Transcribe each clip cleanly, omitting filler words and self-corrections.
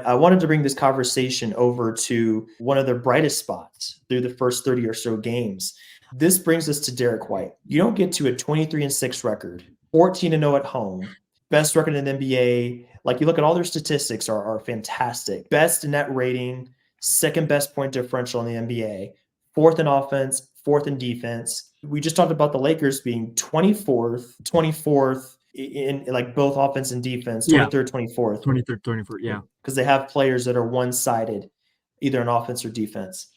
I wanted to bring this conversation over to one of their brightest spots through the first 30 or so games. This brings us to Derrick White. You don't get to a 23-6 record, 14-0 at home, best record in the NBA. Like, you look at all their statistics are fantastic. Best net rating, second best point differential in the NBA, fourth in offense, fourth in defense. We just talked about the Lakers being 24th in like both offense and defense, 23rd, 24th. 23rd, 24th, yeah. Because they have players that are one-sided, either in offense or defense.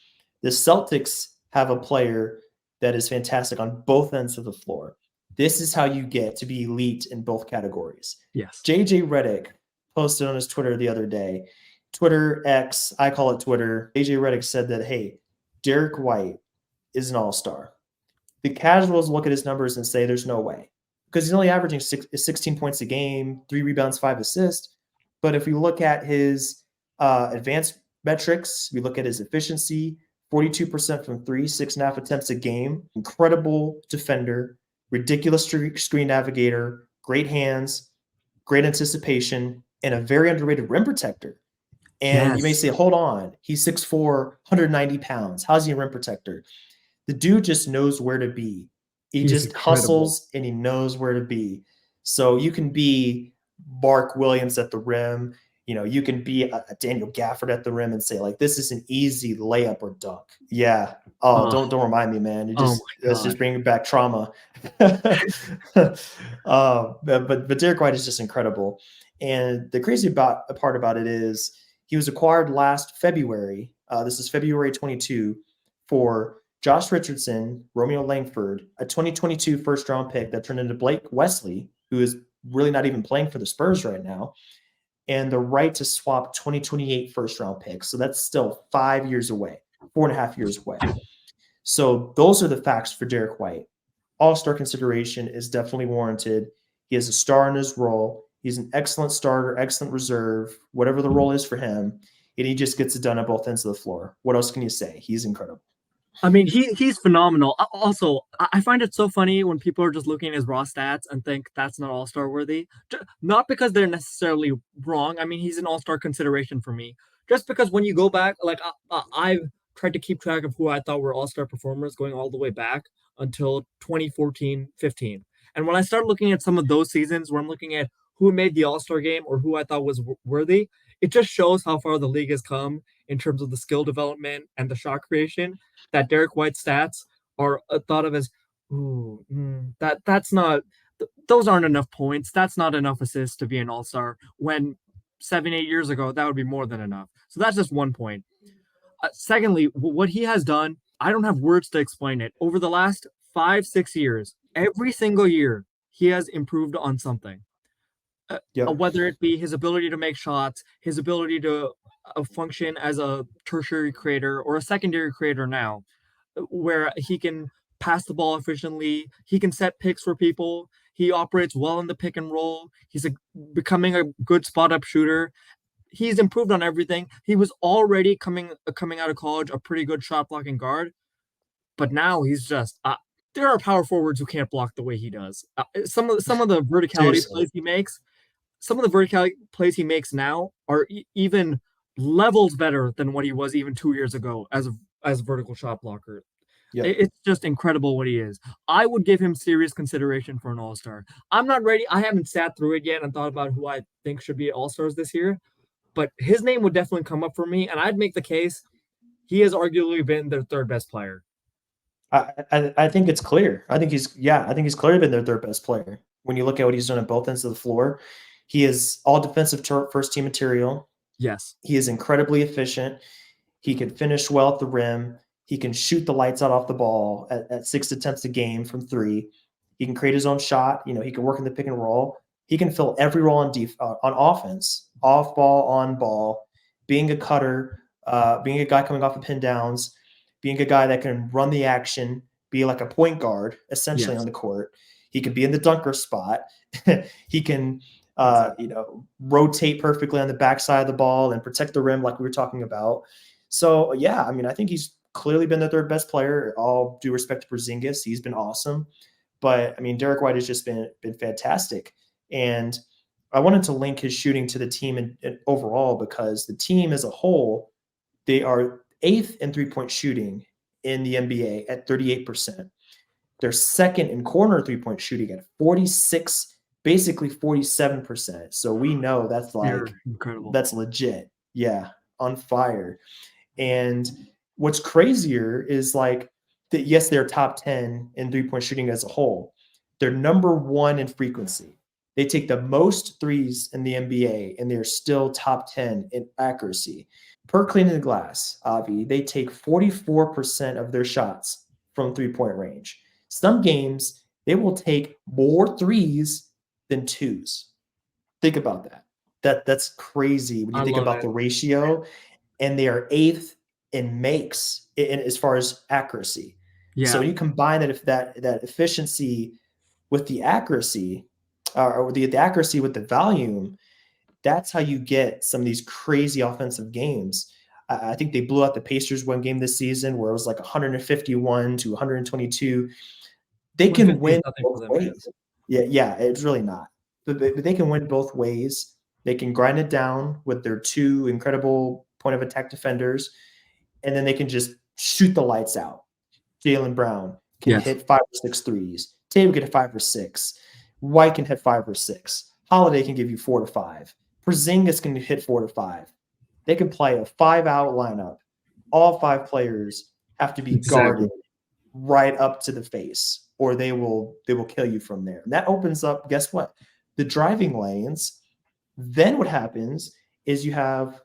The Celtics have a player that is fantastic on both ends of the floor. This is how you get to be elite in both categories. Yes. JJ Redick posted on his Twitter the other day, Twitter X, I call it Twitter. JJ Redick said that, hey, Derrick White is an all-star. The casuals look at his numbers and say there's no way, because he's only averaging 16 points a game, 3 rebounds, 5 assists. But if we look at his advanced metrics, we look at his efficiency, 42% from 3, 6.5 attempts a game, incredible defender, ridiculous screen navigator, great hands, great anticipation, and a very underrated rim protector. And you may say, hold on, he's 6'4", 190 pounds. How's he a rim protector? The dude just knows where to be. He's just incredible. Hustles, and he knows where to be. So you can be Mark Williams at the rim. You know, you can be a Daniel Gafford at the rim and say, like, this is an easy layup or dunk. Yeah. Oh, don't remind me, man. That's just bringing back trauma. But Derrick White is just incredible. And the crazy part about it is he was acquired last February. This is February 22 for Josh Richardson, Romeo Langford, a 2022 first-round pick that turned into Blake Wesley, who is really not even playing for the Spurs right now, and the right to swap 2028 first-round picks. So that's still 5 years away, 4.5 years away. So those are the facts for Derrick White. All-star consideration is definitely warranted. He is a star in his role. He's an excellent starter, excellent reserve, whatever the role is for him, and he just gets it done at both ends of the floor. What else can you say? He's incredible. I mean, he's phenomenal. Also, I find it so funny when people are just looking at his raw stats and think that's not all-star worthy. Not because they're necessarily wrong. I mean, he's an all-star consideration for me. Just because when you go back, like I've tried to keep track of who I thought were all-star performers going all the way back until 2014-15. And when I start looking at some of those seasons where I'm looking at who made the all-star game or who I thought was worthy, it just shows how far the league has come in terms of the skill development and the shot creation, that Derrick White's stats are thought of as, that's not, those aren't enough points. That's not enough assists to be an all-star, when 7-8 years ago, that would be more than enough. So that's just one point. Secondly, what he has done, I don't have words to explain it. Over the last 5-6 years, every single year, he has improved on something. Whether it be his ability to make shots, his ability to function as a tertiary creator or a secondary creator now, where he can pass the ball efficiently, he can set picks for people, he operates well in the pick and roll, he's becoming a good spot-up shooter. He's improved on everything. He was already coming out of college a pretty good shot-blocking guard, but now he's just... there are power forwards who can't block the way he does. Some of the verticality plays he makes, some of the vertical plays he makes now are even levels better than what he was even 2 years ago as a vertical shot blocker. Yep. It's just incredible what he is. I would give him serious consideration for an all-star. I'm not ready. I haven't sat through it yet and thought about who I think should be all-stars this year, but his name would definitely come up for me, and I'd make the case he has arguably been their third best player. I think it's clear. I think he's clearly been their third best player. When you look at what he's done at both ends of the floor, he is all defensive first team material. Yes. He is incredibly efficient. He can finish well at the rim. He can shoot the lights out off the ball at 6 attempts a game from 3. He can create his own shot. You know, he can work in the pick and roll. He can fill every role on offense, off ball, on ball, being a cutter, being a guy coming off of pin downs, being a guy that can run the action, be like a point guard essentially on the court. He can be in the dunker spot. He can rotate perfectly on the backside of the ball and protect the rim like we were talking about. So, yeah, I mean, I think he's clearly been the third best player. All due respect to Porzingis, he's been awesome. But, I mean, Derrick White has just been fantastic. And I wanted to link his shooting to the team and overall because the team as a whole, they are eighth in 3-point shooting in the NBA at 38%. They're second in corner 3-point shooting at 46, basically 47%. So we know that's You're like, incredible. that's legit. Yeah, on fire. And what's crazier is like that, yes, they're top 10 in 3-point shooting as a whole. They're number one in frequency. They take the most threes in the NBA, and they're still top 10 in accuracy. Per cleaning the glass, Avi, they take 44% of their shots from 3-point range. Some games, they will take more threes than twos. Think about that. That's crazy when you I think love about it. the ratio, and they are eighth in makes in as far as accuracy. So Yeah. when you combine that efficiency with the accuracy, or the accuracy with the volume, that's how you get some of these crazy offensive games. I think they blew out the Pacers one game this season where it was like 151 to 122. They can 150 is win nothing for both them, man. ways. Yeah, it's really not. But they can win both ways. They can grind it down with their two incredible point of attack defenders, and then they can just shoot the lights out. Jaylen Brown can Yes. hit 5 or 6 threes. Tatum can hit 5 or 6. White can hit 5 or 6. Holiday can give you 4 to 5. Porzingis can hit 4 to 5. They can play a 5-out lineup. All 5 players have to be Exactly. guarded right up to the face, or they will kill you from there. And that opens up, guess what? The driving lanes. Then what happens is you have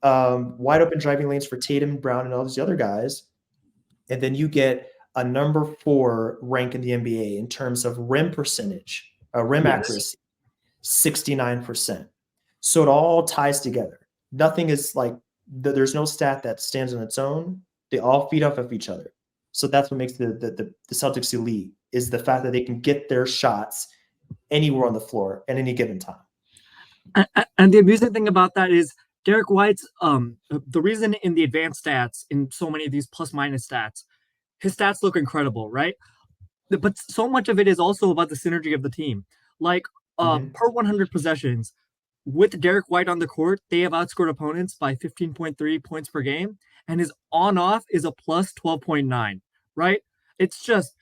wide open driving lanes for Tatum, Brown, and all these other guys, and then you get a number 4 rank in the NBA in terms of rim percentage, rim Yes. accuracy, 69%. So it all ties together. Nothing is like there's no stat that stands on its own. They all feed off of each other. So that's what makes the Celtics elite, is the fact that they can get their shots anywhere on the floor at any given time. And the amusing thing about that is Derrick White's the reason in the advanced stats in so many of these plus minus stats, his stats look incredible, right? But so much of it is also about the synergy of the team. Like Mm-hmm. per 100 possessions, with Derrick White on the court, they have outscored opponents by 15.3 points per game, and his on off is a plus 12.9, right? It's just,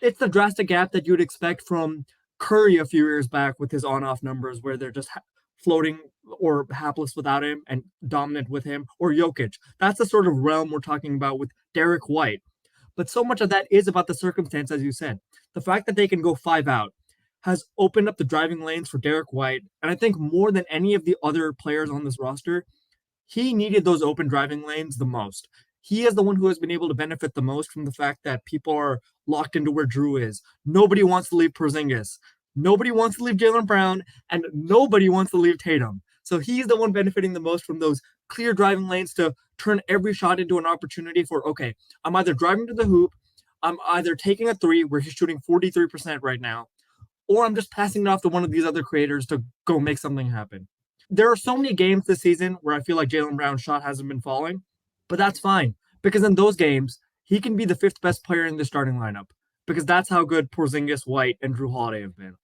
it's the drastic gap that you'd expect from Curry a few years back with his on off numbers, where they're just floating or hapless without him and dominant with him, or Jokic. That's the sort of realm we're talking about with Derrick White. But so much of that is about the circumstance, as you said. The fact that they can go 5 out has opened up the driving lanes for Derrick White. And I think more than any of the other players on this roster, he needed those open driving lanes the most. He is the one who has been able to benefit the most from the fact that people are locked into where Drew is. Nobody wants to leave Porzingis. Nobody wants to leave Jaylen Brown, and nobody wants to leave Tatum. So he's the one benefiting the most from those clear driving lanes to turn every shot into an opportunity for, okay, I'm either driving to the hoop, I'm either taking a three where he's shooting 43% right now, or I'm just passing it off to one of these other creators to go make something happen. There are so many games this season where I feel like Jaylen Brown's shot hasn't been falling, but that's fine because in those games, he can be the fifth best player in the starting lineup because that's how good Porzingis, White, and Drew Holiday have been.